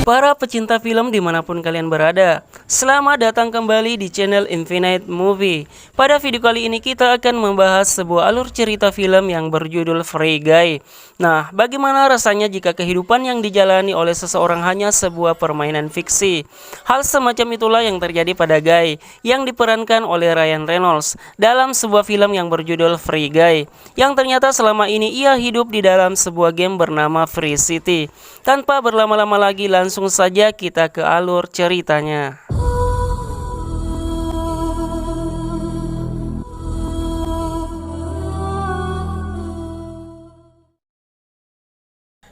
Para pecinta film dimanapun kalian berada, selamat datang kembali di channel Infinite Movie. Pada video kali ini kita akan membahas sebuah alur cerita film yang berjudul Free Guy. Nah, bagaimana rasanya jika kehidupan yang dijalani oleh seseorang hanya sebuah permainan fiksi? Hal semacam itulah yang terjadi pada Guy, yang diperankan oleh Ryan Reynolds dalam sebuah film yang berjudul Free Guy, yang ternyata selama ini ia hidup di dalam sebuah game bernama Free City. Tanpa berlama-lama lagi, langsung saja kita ke alur ceritanya.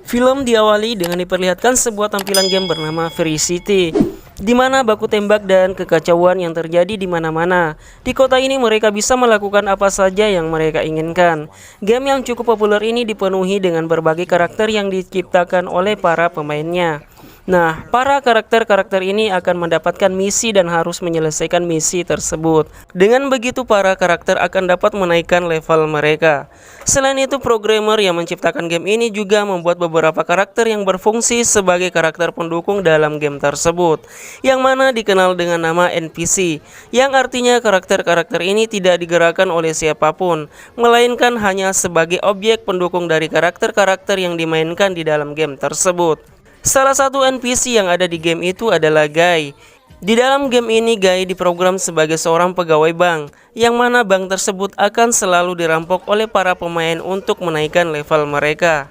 Film diawali dengan diperlihatkan sebuah tampilan game bernama Free City, di mana baku tembak dan kekacauan yang terjadi di mana-mana. Di kota ini mereka bisa melakukan apa saja yang mereka inginkan. Game yang cukup populer ini dipenuhi dengan berbagai karakter yang diciptakan oleh para pemainnya. Nah, para karakter-karakter ini akan mendapatkan misi dan harus menyelesaikan misi tersebut. Dengan begitu, para karakter akan dapat menaikkan level mereka. Selain itu, programmer yang menciptakan game ini juga membuat beberapa karakter yang berfungsi sebagai karakter pendukung dalam game tersebut, yang mana dikenal dengan nama NPC, yang artinya karakter-karakter ini tidak digerakkan oleh siapapun, melainkan hanya sebagai objek pendukung dari karakter-karakter yang dimainkan di dalam game tersebut. Salah satu NPC yang ada di game itu adalah Guy. Di dalam game ini Guy diprogram sebagai seorang pegawai bank, yang mana bank tersebut akan selalu dirampok oleh para pemain untuk menaikkan level mereka.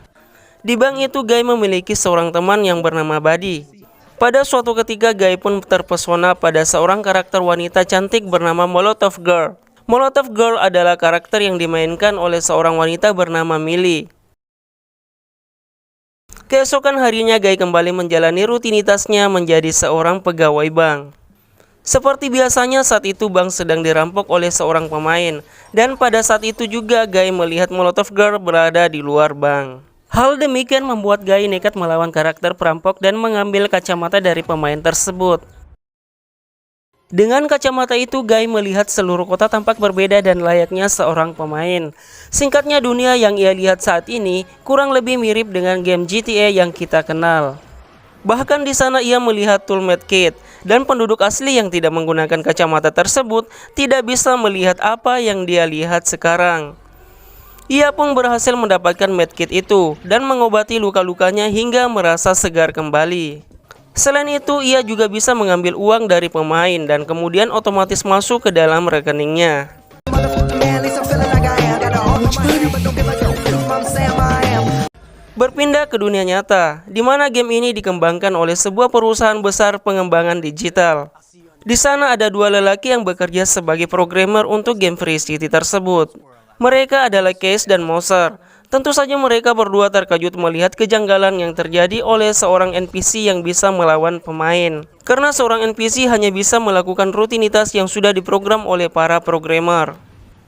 Di bank itu Guy memiliki seorang teman yang bernama Buddy. Pada suatu ketika Guy pun terpesona pada seorang karakter wanita cantik bernama Molotov Girl. Molotov Girl adalah karakter yang dimainkan oleh seorang wanita bernama Millie. Keesokan harinya Guy kembali menjalani rutinitasnya menjadi seorang pegawai bank. Seperti biasanya saat itu bank sedang dirampok oleh seorang pemain, dan pada saat itu juga Guy melihat Molotov Girl berada di luar bank. Hal demikian membuat Guy nekat melawan karakter perampok dan mengambil kacamata dari pemain tersebut. Dengan kacamata itu Guy melihat seluruh kota tampak berbeda dan layaknya seorang pemain. Singkatnya, dunia yang ia lihat saat ini kurang lebih mirip dengan game GTA yang kita kenal. Bahkan di sana ia melihat tool medkit, dan penduduk asli yang tidak menggunakan kacamata tersebut tidak bisa melihat apa yang dia lihat sekarang. Ia pun berhasil mendapatkan medkit itu dan mengobati luka-lukanya hingga merasa segar kembali. Selain itu, ia juga bisa mengambil uang dari pemain dan kemudian otomatis masuk ke dalam rekeningnya. Berpindah ke dunia nyata, di mana game ini dikembangkan oleh sebuah perusahaan besar pengembangan digital. Di sana ada dua lelaki yang bekerja sebagai programmer untuk game Free City tersebut. Mereka adalah Case dan Moser. Tentu saja mereka berdua terkejut melihat kejanggalan yang terjadi oleh seorang NPC yang bisa melawan pemain. Karena seorang NPC hanya bisa melakukan rutinitas yang sudah diprogram oleh para programmer.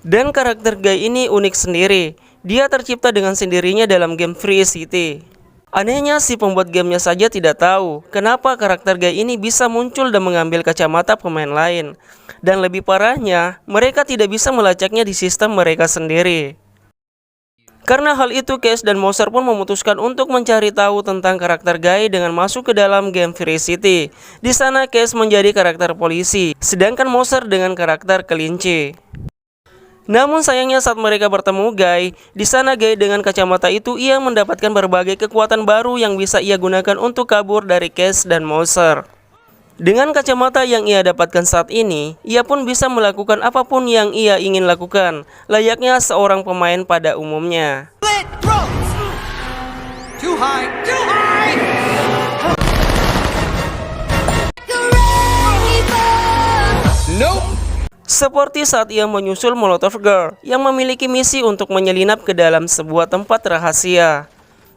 Dan karakter Guy ini unik sendiri. Dia tercipta dengan sendirinya dalam game Free City. Anehnya si pembuat gamenya saja tidak tahu kenapa karakter Guy ini bisa muncul dan mengambil kacamata pemain lain. Dan lebih parahnya, mereka tidak bisa melacaknya di sistem mereka sendiri. Karena hal itu, Case dan Moser pun memutuskan untuk mencari tahu tentang karakter Guy dengan masuk ke dalam game Free City. Di sana Case menjadi karakter polisi, sedangkan Moser dengan karakter kelinci. Namun sayangnya saat mereka bertemu Guy, di sana Guy dengan kacamata itu ia mendapatkan berbagai kekuatan baru yang bisa ia gunakan untuk kabur dari Case dan Moser. Dengan kacamata yang ia dapatkan saat ini, ia pun bisa melakukan apapun yang ia ingin lakukan, layaknya seorang pemain pada umumnya. Seperti saat ia menyusul Molotov Girl yang memiliki misi untuk menyelinap ke dalam sebuah tempat rahasia.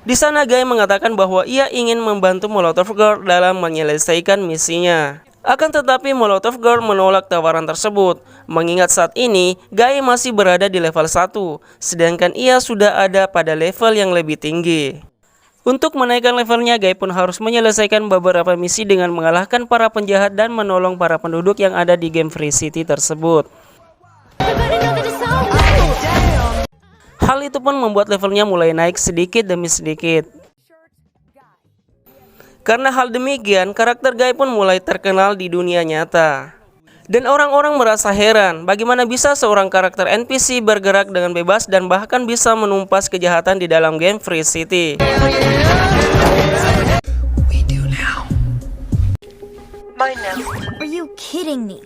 Di sana Guy mengatakan bahwa ia ingin membantu Molotov Girl dalam menyelesaikan misinya. Akan tetapi Molotov Girl menolak tawaran tersebut, mengingat saat ini Guy masih berada di level 1, sedangkan ia sudah ada pada level yang lebih tinggi. Untuk menaikkan levelnya, Guy pun harus menyelesaikan beberapa misi dengan mengalahkan para penjahat dan menolong para penduduk yang ada di game Free City tersebut. Hal itu pun membuat levelnya mulai naik sedikit demi sedikit. Karena hal demikian, karakter Guy pun mulai terkenal di dunia nyata. Dan orang-orang merasa heran bagaimana bisa seorang karakter NPC bergerak dengan bebas dan bahkan bisa menumpas kejahatan di dalam game Free City. Are you kidding me?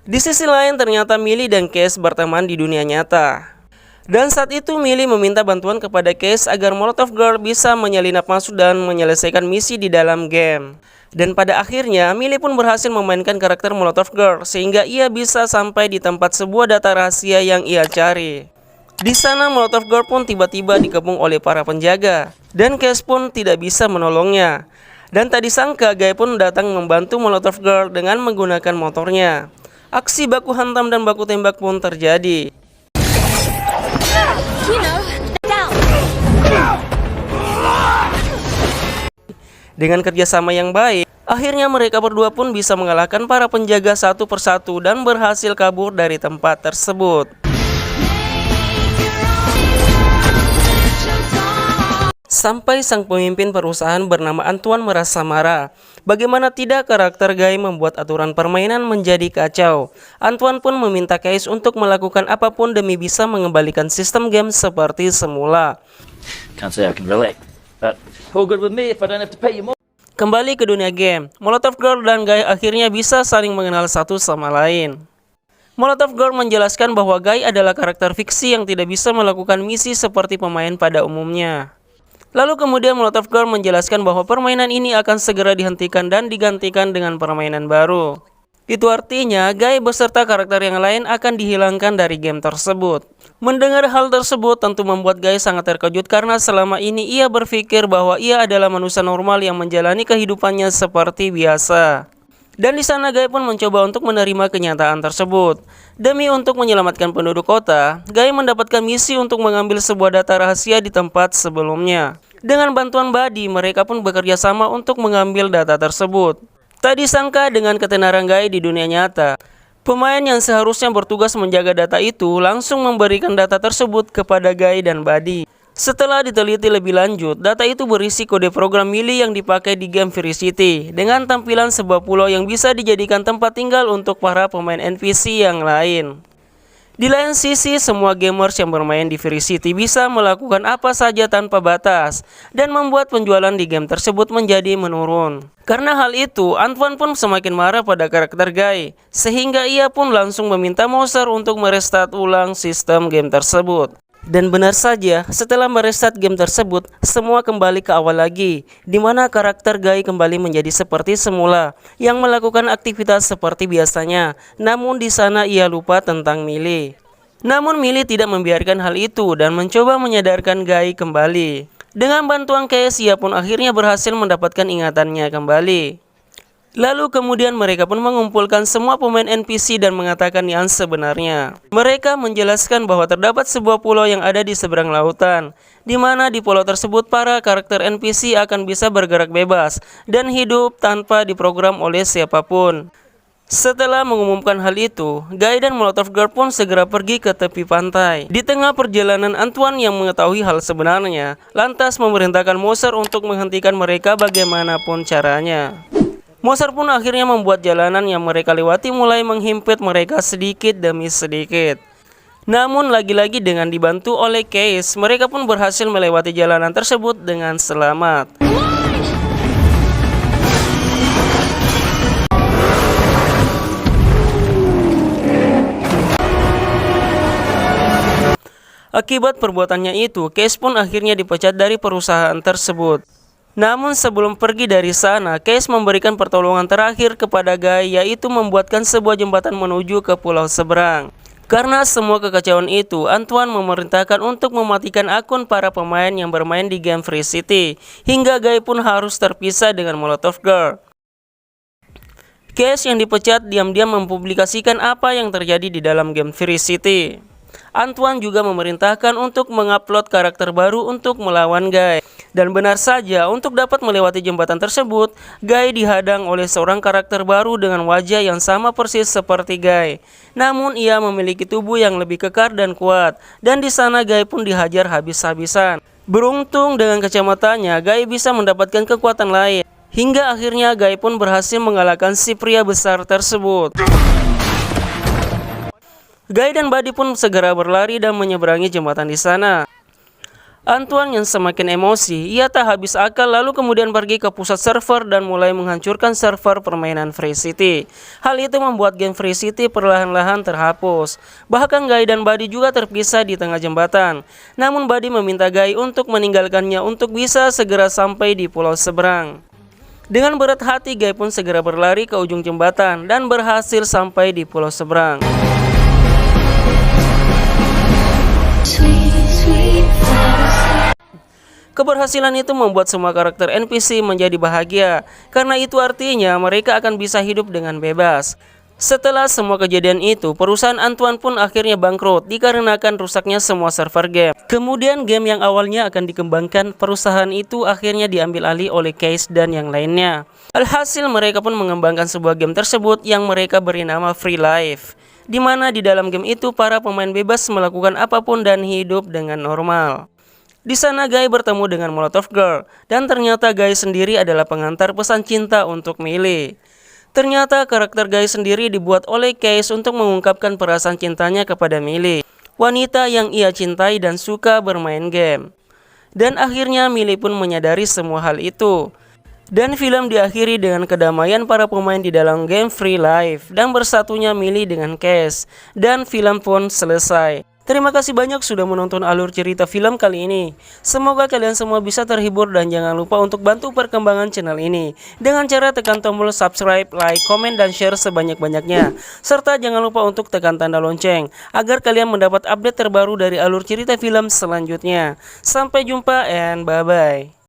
Di sisi lain ternyata Millie dan Case berteman di dunia nyata. Dan saat itu Millie meminta bantuan kepada Case agar Molotov Girl bisa menyelinap masuk dan menyelesaikan misi di dalam game. Dan pada akhirnya Millie pun berhasil memainkan karakter Molotov Girl sehingga ia bisa sampai di tempat sebuah data rahasia yang ia cari. Di sana Molotov Girl pun tiba-tiba dikepung oleh para penjaga dan Case pun tidak bisa menolongnya. Dan tak disangka Guy pun datang membantu Molotov Girl dengan menggunakan motornya. Aksi baku hantam dan baku tembak pun terjadi. Dengan kerjasama yang baik, akhirnya mereka berdua pun bisa mengalahkan para penjaga satu persatu dan berhasil kabur dari tempat tersebut. Sampai sang pemimpin perusahaan bernama Antoine merasa marah. Bagaimana tidak karakter Guy membuat aturan permainan menjadi kacau. Antoine pun meminta Case untuk melakukan apapun demi bisa mengembalikan sistem game seperti semula. Can't say I can relate, but all good with me if I don't have to pay you more. Kembali ke dunia game, Molotov Girl dan Guy akhirnya bisa saling mengenal satu sama lain. Molotov Girl menjelaskan bahwa Guy adalah karakter fiksi yang tidak bisa melakukan misi seperti pemain pada umumnya. Lalu kemudian Molotov Girl menjelaskan bahwa permainan ini akan segera dihentikan dan digantikan dengan permainan baru. Itu artinya Guy beserta karakter yang lain akan dihilangkan dari game tersebut. Mendengar hal tersebut tentu membuat Guy sangat terkejut karena selama ini ia berpikir bahwa ia adalah manusia normal yang menjalani kehidupannya seperti biasa. Dan di sana Guy pun mencoba untuk menerima kenyataan tersebut. Demi untuk menyelamatkan penduduk kota, Guy mendapatkan misi untuk mengambil sebuah data rahasia di tempat sebelumnya. Dengan bantuan Buddy, mereka pun bekerja sama untuk mengambil data tersebut. Tak disangka dengan ketenaran Guy di dunia nyata, pemain yang seharusnya bertugas menjaga data itu langsung memberikan data tersebut kepada Guy dan Buddy. Setelah diteliti lebih lanjut, data itu berisi kode program Millie yang dipakai di game Free City dengan tampilan sebuah pulau yang bisa dijadikan tempat tinggal untuk para pemain NPC yang lain. Di lain sisi, semua gamers yang bermain di Free City bisa melakukan apa saja tanpa batas dan membuat penjualan di game tersebut menjadi menurun. Karena hal itu, Antoine pun semakin marah pada karakter Guy, sehingga ia pun langsung meminta Mouser untuk merestart ulang sistem game tersebut. Dan benar saja, setelah merestart game tersebut, semua kembali ke awal lagi, di mana karakter Guy kembali menjadi seperti semula, yang melakukan aktivitas seperti biasanya. Namun di sana ia lupa tentang Millie. Namun Millie tidak membiarkan hal itu dan mencoba menyadarkan Guy kembali. Dengan bantuan Case, ia pun akhirnya berhasil mendapatkan ingatannya kembali. Lalu kemudian mereka pun mengumpulkan semua pemain NPC dan mengatakan yang sebenarnya. Mereka menjelaskan bahwa terdapat sebuah pulau yang ada di seberang lautan, di mana di pulau tersebut para karakter NPC akan bisa bergerak bebas dan hidup tanpa diprogram oleh siapapun. Setelah mengumumkan hal itu, Guy dan Molotov Girl pun segera pergi ke tepi pantai. Di tengah perjalanan, Antoine yang mengetahui hal sebenarnya, lantas memerintahkan Mouser untuk menghentikan mereka bagaimanapun caranya. Mouser pun akhirnya membuat jalanan yang mereka lewati mulai menghimpit mereka sedikit demi sedikit. Namun lagi-lagi dengan dibantu oleh Case, mereka pun berhasil melewati jalanan tersebut dengan selamat. Akibat perbuatannya itu, Case pun akhirnya dipecat dari perusahaan tersebut. Namun sebelum pergi dari sana, Case memberikan pertolongan terakhir kepada Guy, yaitu membuatkan sebuah jembatan menuju ke pulau seberang. Karena semua kekacauan itu, Antoine memerintahkan untuk mematikan akun para pemain yang bermain di game Free City, hingga Guy pun harus terpisah dengan Molotov Girl. Case yang dipecat diam-diam mempublikasikan apa yang terjadi di dalam game Free City. Antoine juga memerintahkan untuk mengupload karakter baru untuk melawan Guy. Dan benar saja, untuk dapat melewati jembatan tersebut, Guy dihadang oleh seorang karakter baru dengan wajah yang sama persis seperti Guy. Namun ia memiliki tubuh yang lebih kekar dan kuat, dan di sana Guy pun dihajar habis-habisan. Beruntung dengan kacamatanya, Guy bisa mendapatkan kekuatan lain. Hingga akhirnya Guy pun berhasil mengalahkan si pria besar tersebut. Guy dan Buddy pun segera berlari dan menyeberangi jembatan di sana. Antoine yang semakin emosi, ia tak habis akal lalu kemudian pergi ke pusat server dan mulai menghancurkan server permainan Free City. Hal itu membuat game Free City perlahan-lahan terhapus. Bahkan Guy dan Buddy juga terpisah di tengah jembatan. Namun Buddy meminta Guy untuk meninggalkannya untuk bisa segera sampai di pulau seberang. Dengan berat hati Guy pun segera berlari ke ujung jembatan dan berhasil sampai di pulau seberang. Keberhasilan itu membuat semua karakter NPC menjadi bahagia, karena itu artinya mereka akan bisa hidup dengan bebas. Setelah semua kejadian itu, perusahaan Antoine pun akhirnya bangkrut dikarenakan rusaknya semua server game. Kemudian game yang awalnya akan dikembangkan perusahaan itu akhirnya diambil alih oleh Case dan yang lainnya. Alhasil mereka pun mengembangkan sebuah game tersebut yang mereka beri nama Free Life, di mana di dalam game itu para pemain bebas melakukan apapun dan hidup dengan normal. Di sana Guy bertemu dengan Molotov Girl dan ternyata Guy sendiri adalah pengantar pesan cinta untuk Millie. Ternyata karakter Guy sendiri dibuat oleh Case untuk mengungkapkan perasaan cintanya kepada Millie, wanita yang ia cintai dan suka bermain game. Dan akhirnya Millie pun menyadari semua hal itu. Dan film diakhiri dengan kedamaian para pemain di dalam game Free Life dan bersatunya Millie dengan Case, dan film pun selesai. Terima kasih banyak sudah menonton alur cerita film kali ini. Semoga kalian semua bisa terhibur dan jangan lupa untuk bantu perkembangan channel ini dengan cara tekan tombol subscribe, like, komen, dan share sebanyak-banyaknya. Serta jangan lupa untuk tekan tanda lonceng agar kalian mendapat update terbaru dari alur cerita film selanjutnya. Sampai jumpa and bye-bye.